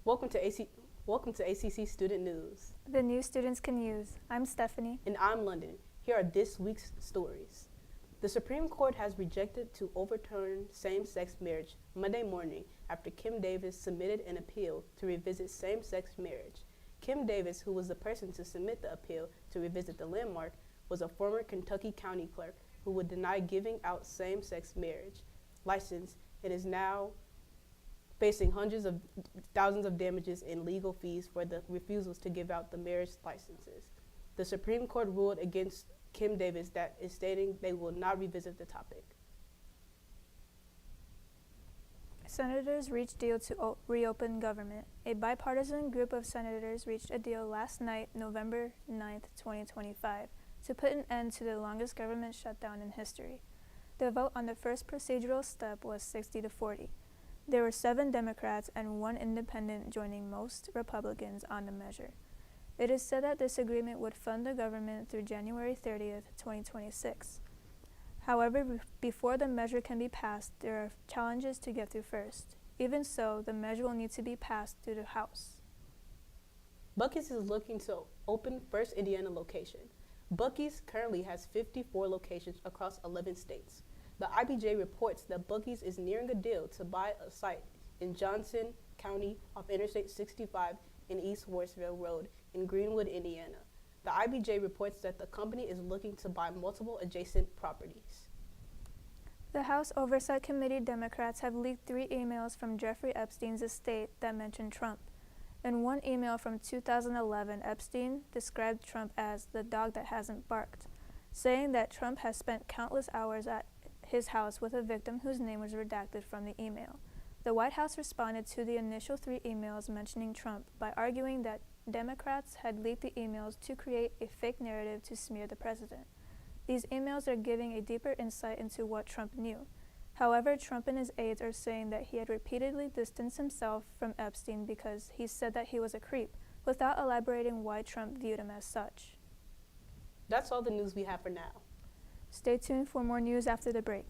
Welcome to ACC Student News. The news students can use. I'm Stephanie. And I'm Londyn. Here are this week's stories. The Supreme Court has rejected to overturn same-sex marriage Monday morning after Kim Davis submitted an appeal to revisit same-sex marriage. Kim Davis, who was the person to submit the appeal to revisit the landmark, was a former Kentucky county clerk who would deny giving out same-sex marriage license and is now facing hundreds of thousands of damages and legal fees for the refusals to give out the marriage licenses. The Supreme Court ruled against Kim Davis that is stating they will not revisit the topic. Senators reached deal to reopen government. A bipartisan group of senators reached a deal last night, November 9th, 2025, to put an end to the longest government shutdown in history. The vote on the first procedural step was 60-40. There were 7 Democrats and 1 independent joining most Republicans on the measure. It is said that this agreement would fund the government through January 30th, 2026. However, before the measure can be passed, there are challenges to get through first. Even so, the measure will need to be passed through the House. Buc-ee's is looking to open first Indiana location. Buc-ee's currently has 54 locations across 11 states. The IBJ reports that Buc-ee's is nearing a deal to buy a site in Johnson County off Interstate 65 and East Warrensville Road in Greenwood, Indiana. The IBJ reports that the company is looking to buy multiple adjacent properties. The House Oversight Committee Democrats have leaked 3 emails from Jeffrey Epstein's estate that mention Trump. In one email from 2011, Epstein described Trump as the dog that hasn't barked, saying that Trump has spent countless hours at his house with a victim whose name was redacted from the email. The White House responded to the initial 3 emails mentioning Trump by arguing that Democrats had leaked the emails to create a fake narrative to smear the president. These emails are giving a deeper insight into what Trump knew. However, Trump and his aides are saying that he had repeatedly distanced himself from Epstein because he said that he was a creep, without elaborating why Trump viewed him as such. That's all the news we have for now. Stay tuned for more news after the break.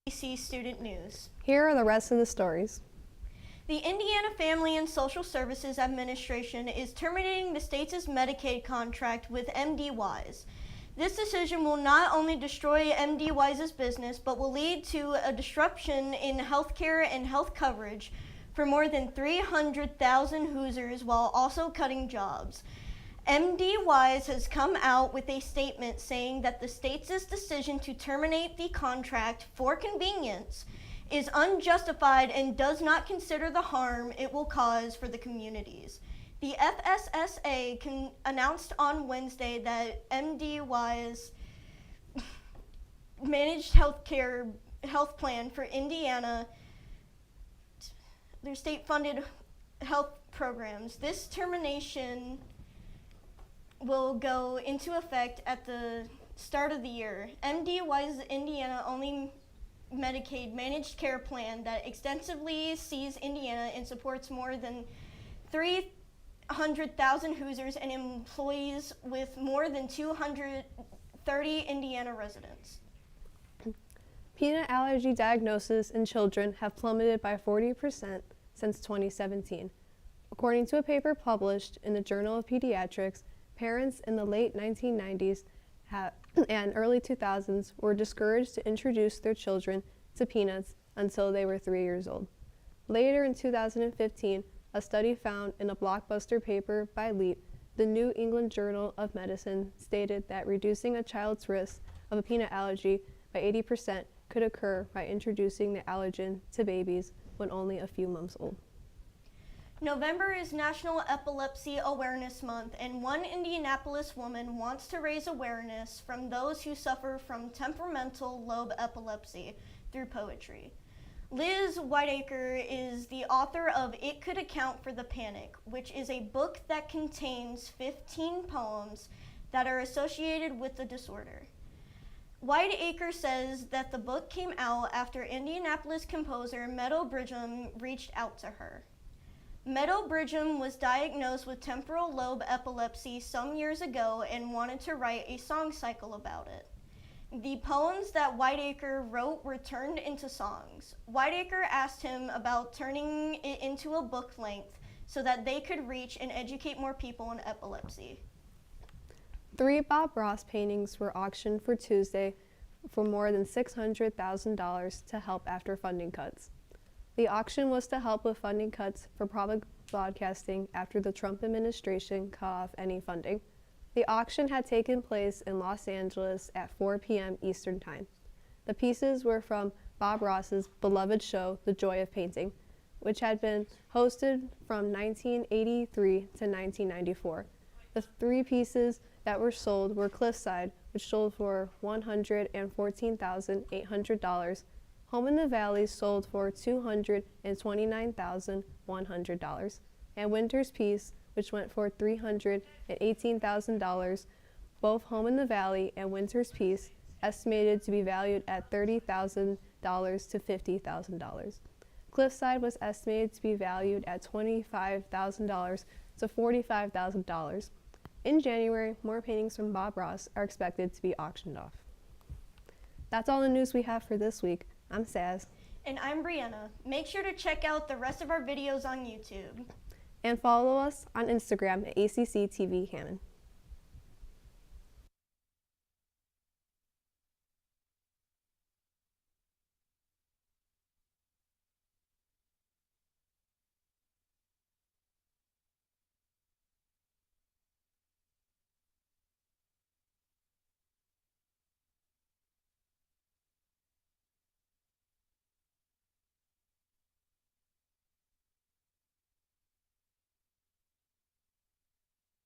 ACC Student News. Here are the rest of the stories. The Indiana Family and Social Services Administration is terminating the state's Medicaid contract with MDWise. This decision will not only destroy MDWise's business, but will lead to a disruption in healthcare and health coverage for more than 300,000 Hoosiers while also cutting jobs. MDWise has come out with a statement saying that the state's decision to terminate the contract for convenience is unjustified and does not consider the harm it will cause for the communities. The FSSA announced on Wednesday that MDWise managed health plan for Indiana, their state-funded health programs. This termination will go into effect at the start of the year. MDWise Indiana only Medicaid managed care plan that extensively sees Indiana and supports more than 300,000 Hoosiers and employees with more than 230 Indiana residents. Peanut allergy diagnoses in children have plummeted by 40% since 2017. According to a paper published in the Journal of Pediatrics, parents in the late 1990s and early 2000s were discouraged to introduce their children to peanuts until they were 3 years old. Later in 2015, a study found in a blockbuster paper by Leap, the New England Journal of Medicine stated that reducing a child's risk of a peanut allergy by 80% could occur by introducing the allergen to babies when only a few months old. November is National Epilepsy Awareness Month, and one Indianapolis woman wants to raise awareness from those who suffer from temperamental lobe epilepsy through poetry. Liz Whiteacre is the author of It Could Account for the Panic, which is a book that contains 15 poems that are associated with the disorder. Whiteacre says that the book came out after Indianapolis composer Meadow Bridgham reached out to her. Meadow Bridgham was diagnosed with temporal lobe epilepsy some years ago and wanted to write a song cycle about it. The poems that Whiteacre wrote were turned into songs. Whiteacre asked him about turning it into a book length so that they could reach and educate more people on epilepsy. 3 Bob Ross paintings were auctioned for Tuesday for more than $600,000 to help after funding cuts. The auction was to help with funding cuts for public broadcasting after the Trump administration cut off any funding. The auction had taken place in Los Angeles at 4 p.m. Eastern Time. The pieces were from Bob Ross's beloved show, The Joy of Painting, which had been hosted from 1983 to 1994. The 3 pieces that were sold were Cliffside, which sold for $114,800. Home in the Valley sold for $229,100. And Winter's Peace, which went for $318,000. Both Home in the Valley and Winter's Peace estimated to be valued at $30,000 to $50,000. Cliffside was estimated to be valued at $25,000 to $45,000. In January, more paintings from Bob Ross are expected to be auctioned off. That's all the news we have for this week. I'm Saz. And I'm Breena. Make sure to check out the rest of our videos on YouTube. And follow us on Instagram at ACCtv Hammond.